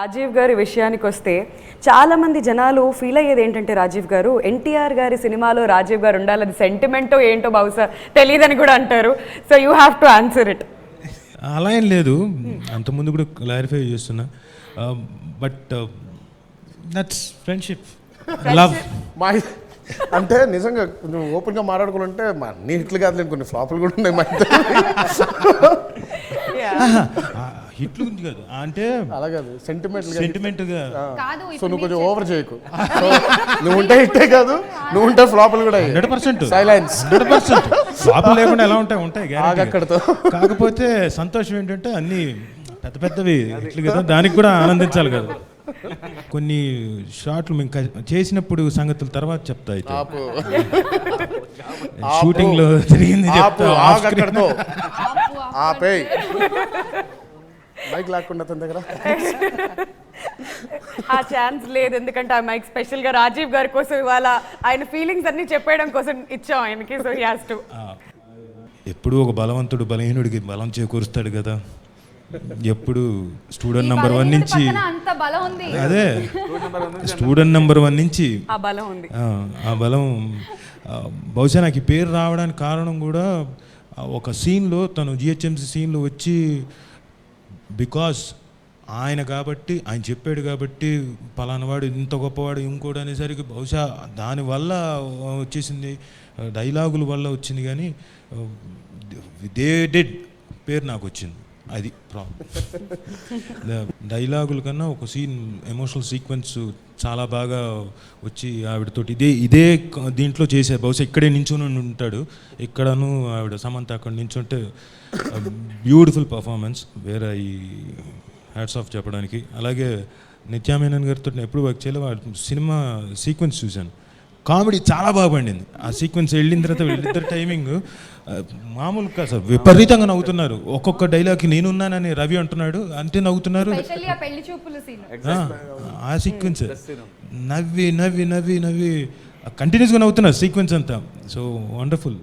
రాజీవ్ గారి విషయానికి వస్తే చాలామంది జనాలు ఫీల్ అయ్యేది ఏంటంటే రాజీవ్ గారు ఎన్టీఆర్ గారి సినిమాలో రాజీవ్ గారు ఉండాలని సెంటిమెంటో ఏంటో బహుశా తెలియదని కూడా అంటారు. So you have to answer it. అలా ఏం లేదు, అంతకుముందు కూడా క్లారిఫై చేస్తున్నా. But that's friendship, love. అంటే నిజంగా నువ్వు ఓపెన్గా మాట్లాడుకుంటే నీ హిట్లు కాదులేని కొన్ని ఫ్లాపులు కూడా ఉన్నాయి మా హిట్లు గురించి కాదు, అంటే అలా కాదు సెంటిమెంట్గా. సో నువ్వు కొంచెం ఓవర్ చేయకు. నువ్వు ఉంటే హిట్టే కాదు, నువ్వు ఉంటే ఫ్లాపులు కూడా 100%. సైలెన్స్ 100%. ఫ్లాపులు లేకుండా ఎలా ఉంటాయి అక్కడతో. కాకపోతే సంతోషం ఏంటంటే అన్ని పెద్ద పెద్దవి హిట్లు కదా, దానికి కూడా ఆనందించాలి కదా. కొన్ని షాట్లు మేము చేసినప్పుడు సంగతుల తర్వాత చెప్తా. అయితే షూటింగ్ లో జరిగింది మైక్ లాక్కుండా తన దగ్గర ఆ ఛాన్స్ లేదు, ఎందుకంటే ఆ మైక్ స్పెషల్ గా రాజీవ్ గారి కోసం ఇవాళ ఆయన ఫీలింగ్స్ అన్ని చెప్పేయడం కోసం ఇచ్చాం ఆయనకి. So he has to. ఎప్పుడు ఒక బలవంతుడు బలహీనుడికి బలం చేకూరుస్తాడు కదా. ఎప్పుడు స్టూడెంట్ నెంబర్ 1 నుంచి అదే స్టూడెంట్ నెంబర్ 1 నుంచి ఆ బలం ఉంది. ఆ బలం బహుశా నాకు ఈ పేరు రావడానికి కారణం కూడా ఒక సీన్లో తను జిహెచ్ఎంసీ సీన్లో వచ్చి బికాస్ ఆయన కాబట్టి, ఆయన చెప్పాడు కాబట్టి పలానావాడు ఇంత గొప్పవాడు ఇంకోటి అనేసరికి బహుశా దానివల్ల వచ్చేసింది, డైలాగుల వల్ల వచ్చింది. కానీ దే డెడ్ పేరు నాకు వచ్చింది, అది ప్రాబ్లం. డైలాగుల కన్నా ఒక సీన్ ఎమోషనల్ సీక్వెన్స్ చాలా బాగా వచ్చి ఆవిడతోటి ఇదే దీంట్లో చేసే, బహుశా ఇక్కడే నించుని ఉంటాడు, ఇక్కడను ఆవిడ సమంత అక్కడ నించుంటే బ్యూటిఫుల్ పర్ఫార్మెన్స్. వేరే ఈ హ్యాట్స్ ఆఫ్ చెప్పడానికి. అలాగే నిత్యామేనన్ గారితో ఎప్పుడు వర్క్ చేయలేదు, సినిమా సీక్వెన్స్ చూశాను, కామెడీ చాలా బాగా పండింది. ఆ సీక్వెన్స్ వెళ్ళిన తర్వాత వీళ్ళిద్దరు టైమింగ్ మామూలు కాదు సార్, విపరీతంగా నవ్వుతున్నారు. ఒక్కొక్క డైలాగ్కి నేనున్నానని రవి అంటున్నాడు, అంతే నవ్వుతున్నారు. ఆ సీక్వెన్స్ నవ్వి నవ్వి నవ్వి నవ్వి కంటిన్యూస్గా నవ్వుతున్నారు సీక్వెన్స్ అంతా. So wonderful.